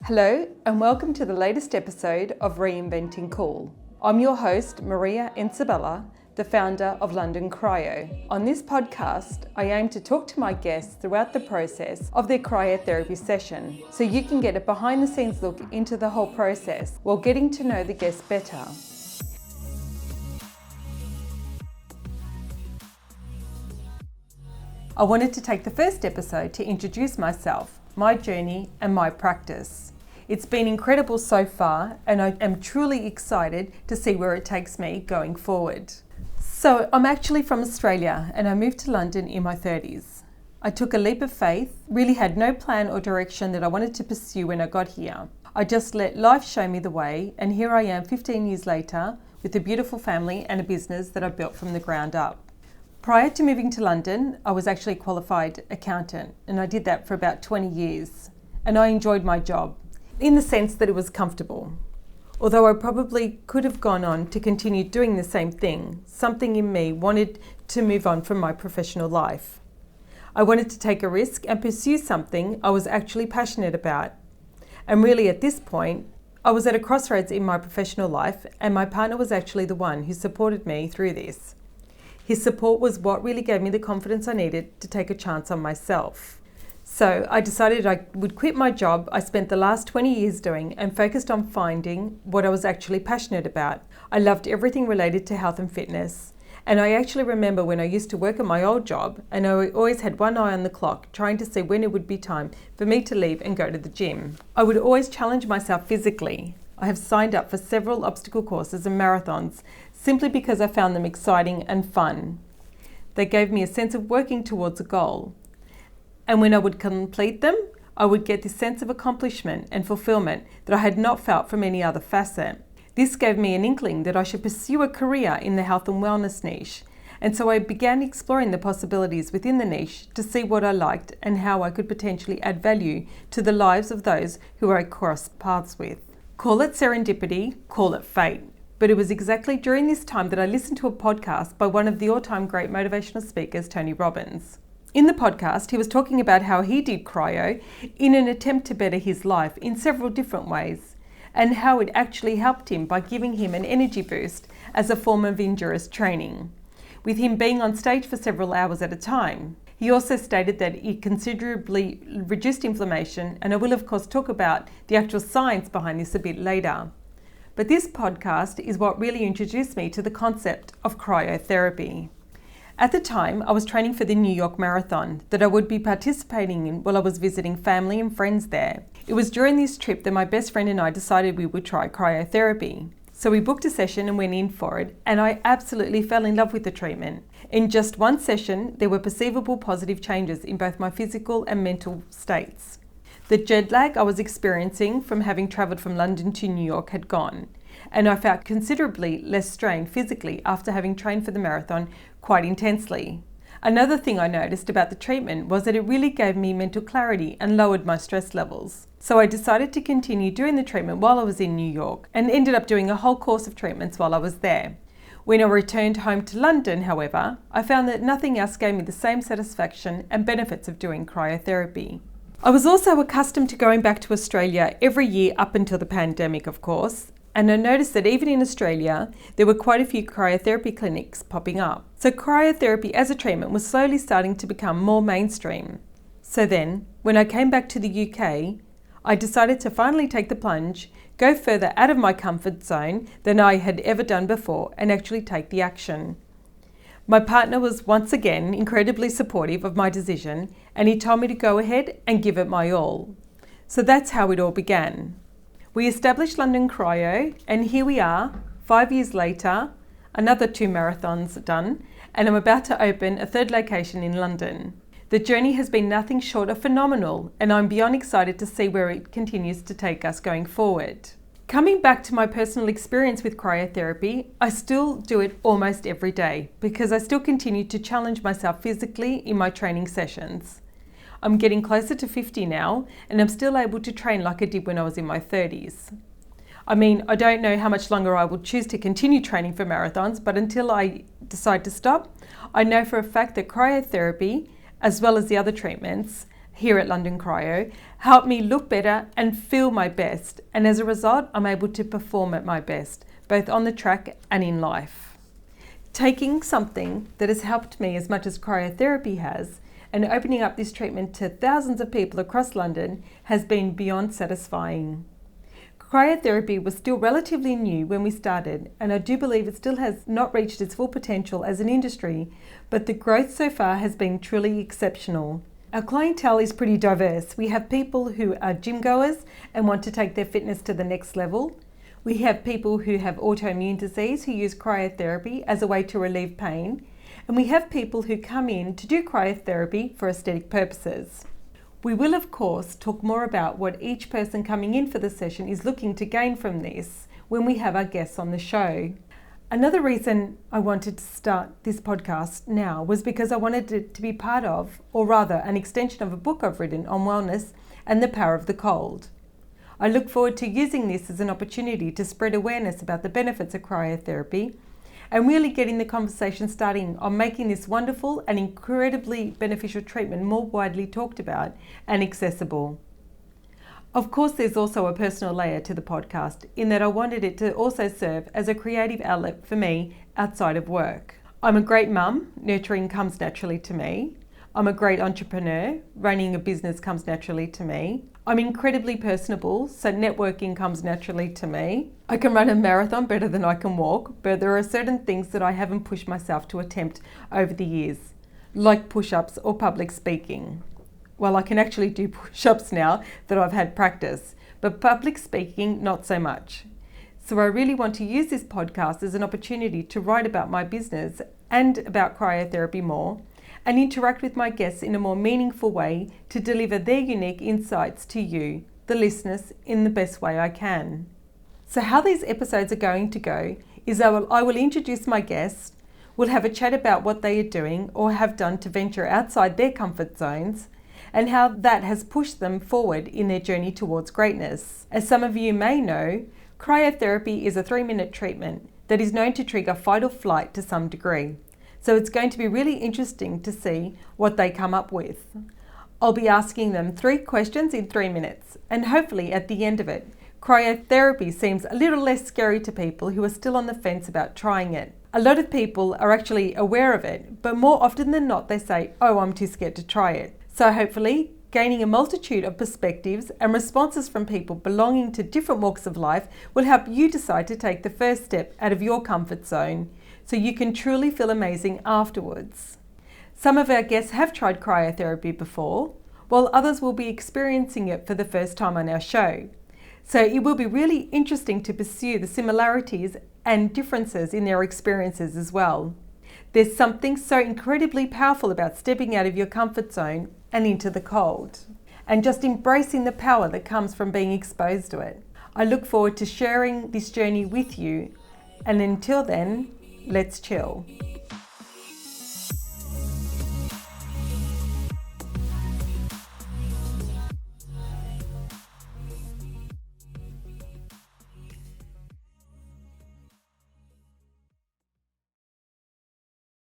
Hello and welcome to the latest episode of Reinventing Cool. I'm your host, Maria Encebella, the founder of LondonCryo. On this podcast, I aim to talk to my guests throughout the process of their cryotherapy session, so you can get a behind-the-scenes look into the whole process while getting to know the guests better. I wanted to take the first episode to introduce myself, my journey, and my practice. It's been incredible so far, and I am truly excited to see where it takes me going forward. So I'm actually from Australia and I moved to London in my 30s. I took a leap of faith, really had no plan or direction that I wanted to pursue when I got here. I just let life show me the way, and here I am 15 years later with a beautiful family and a business that I built from the ground up. Prior to moving to London, I was actually a qualified accountant, and I did that for about 20 years. And I enjoyed my job, in the sense that it was comfortable. Although I probably could have gone on to continue doing the same thing, something in me wanted to move on from my professional life. I wanted to take a risk and pursue something I was actually passionate about. And really at this point, I was at a crossroads in my professional life, and my partner was actually the one who supported me through this. His support was what really gave me the confidence I needed to take a chance on myself. So I decided I would quit my job I spent the last 20 years doing and focused on finding what I was actually passionate about. I loved everything related to health and fitness. And I actually remember when I used to work at my old job, and I always had one eye on the clock, trying to see when it would be time for me to leave and go to the gym. I would always challenge myself physically. I have signed up for several obstacle courses and marathons simply because I found them exciting and fun. They gave me a sense of working towards a goal. And when I would complete them, I would get this sense of accomplishment and fulfillment that I had not felt from any other facet. This gave me an inkling that I should pursue a career in the health and wellness niche. And so I began exploring the possibilities within the niche to see what I liked and how I could potentially add value to the lives of those who I crossed paths with. Call it serendipity, call it fate. But it was exactly during this time that I listened to a podcast by one of the all-time great motivational speakers, Tony Robbins. In the podcast, he was talking about how he did cryo in an attempt to better his life in several different ways, and how it actually helped him by giving him an energy boost as a form of endurance training, with him being on stage for several hours at a time. He also stated that it considerably reduced inflammation, and I will of course talk about the actual science behind this a bit later. But this podcast is what really introduced me to the concept of cryotherapy. At the time, I was training for the New York Marathon that I would be participating in while I was visiting family and friends there. It was during this trip that my best friend and I decided we would try cryotherapy. So we booked a session and went in for it, and I absolutely fell in love with the treatment. In just one session, there were perceivable positive changes in both my physical and mental states. The jet lag I was experiencing from having travelled from London to New York had gone, and I felt considerably less strained physically after having trained for the marathon quite intensely. Another thing I noticed about the treatment was that it really gave me mental clarity and lowered my stress levels. So I decided to continue doing the treatment while I was in New York, and ended up doing a whole course of treatments while I was there. When I returned home to London, however, I found that nothing else gave me the same satisfaction and benefits of doing cryotherapy. I was also accustomed to going back to Australia every year up until the pandemic, of course, and I noticed that even in Australia, there were quite a few cryotherapy clinics popping up. So cryotherapy as a treatment was slowly starting to become more mainstream. So then, when I came back to the UK, I decided to finally take the plunge, go further out of my comfort zone than I had ever done before, and actually take the action. My partner was once again incredibly supportive of my decision, and he told me to go ahead and give it my all. So that's how it all began. We established LondonCryo, and here we are, 5 years later, another 2 marathons done, and I'm about to open a 3rd location in London. The journey has been nothing short of phenomenal, and I'm beyond excited to see where it continues to take us going forward. Coming back to my personal experience with cryotherapy, I still do it almost every day because I still continue to challenge myself physically in my training sessions. I'm getting closer to 50 now, and I'm still able to train like I did when I was in my 30s. I mean, I don't know how much longer I will choose to continue training for marathons, but until I decide to stop, I know for a fact that cryotherapy, as well as the other treatments, here at LondonCryo help me look better and feel my best. And as a result, I'm able to perform at my best, both on the track and in life. Taking something that has helped me as much as cryotherapy has, and opening up this treatment to thousands of people across London has been beyond satisfying. Cryotherapy was still relatively new when we started, and I do believe it still has not reached its full potential as an industry, but the growth so far has been truly exceptional. Our clientele is pretty diverse. We have people who are gym goers and want to take their fitness to the next level. We have people who have autoimmune disease who use cryotherapy as a way to relieve pain. And we have people who come in to do cryotherapy for aesthetic purposes. We will, of course, talk more about what each person coming in for the session is looking to gain from this when we have our guests on the show. Another reason I wanted to start this podcast now was because I wanted it to be part of, or rather an extension of a book I've written on wellness and the power of the cold. I look forward to using this as an opportunity to spread awareness about the benefits of cryotherapy and really getting the conversation starting on making this wonderful and incredibly beneficial treatment more widely talked about and accessible. Of course, there's also a personal layer to the podcast in that I wanted it to also serve as a creative outlet for me outside of work. I'm a great mum, nurturing comes naturally to me. I'm a great entrepreneur, running a business comes naturally to me. I'm incredibly personable, so networking comes naturally to me. I can run a marathon better than I can walk, but there are certain things that I haven't pushed myself to attempt over the years, like push-ups or public speaking. Well, I can actually do push-ups now that I've had practice, but public speaking, not so much. So I really want to use this podcast as an opportunity to write about my business and about cryotherapy more, and interact with my guests in a more meaningful way to deliver their unique insights to you, the listeners, in the best way I can. So how these episodes are going to go is I will introduce my guests, we'll have a chat about what they are doing or have done to venture outside their comfort zones, and how that has pushed them forward in their journey towards greatness. As some of you may know, cryotherapy is a 3-minute treatment that is known to trigger fight or flight to some degree. So it's going to be really interesting to see what they come up with. I'll be asking them 3 questions in 3 minutes, and hopefully at the end of it, cryotherapy seems a little less scary to people who are still on the fence about trying it. A lot of people are actually aware of it, but more often than not they say, "Oh, I'm too scared to try it." So hopefully, gaining a multitude of perspectives and responses from people belonging to different walks of life will help you decide to take the first step out of your comfort zone, so you can truly feel amazing afterwards. Some of our guests have tried cryotherapy before, while others will be experiencing it for the first time on our show. So it will be really interesting to pursue the similarities and differences in their experiences as well. There's something so incredibly powerful about stepping out of your comfort zone and into the cold, and just embracing the power that comes from being exposed to it. I look forward to sharing this journey with you, and until then, let's chill.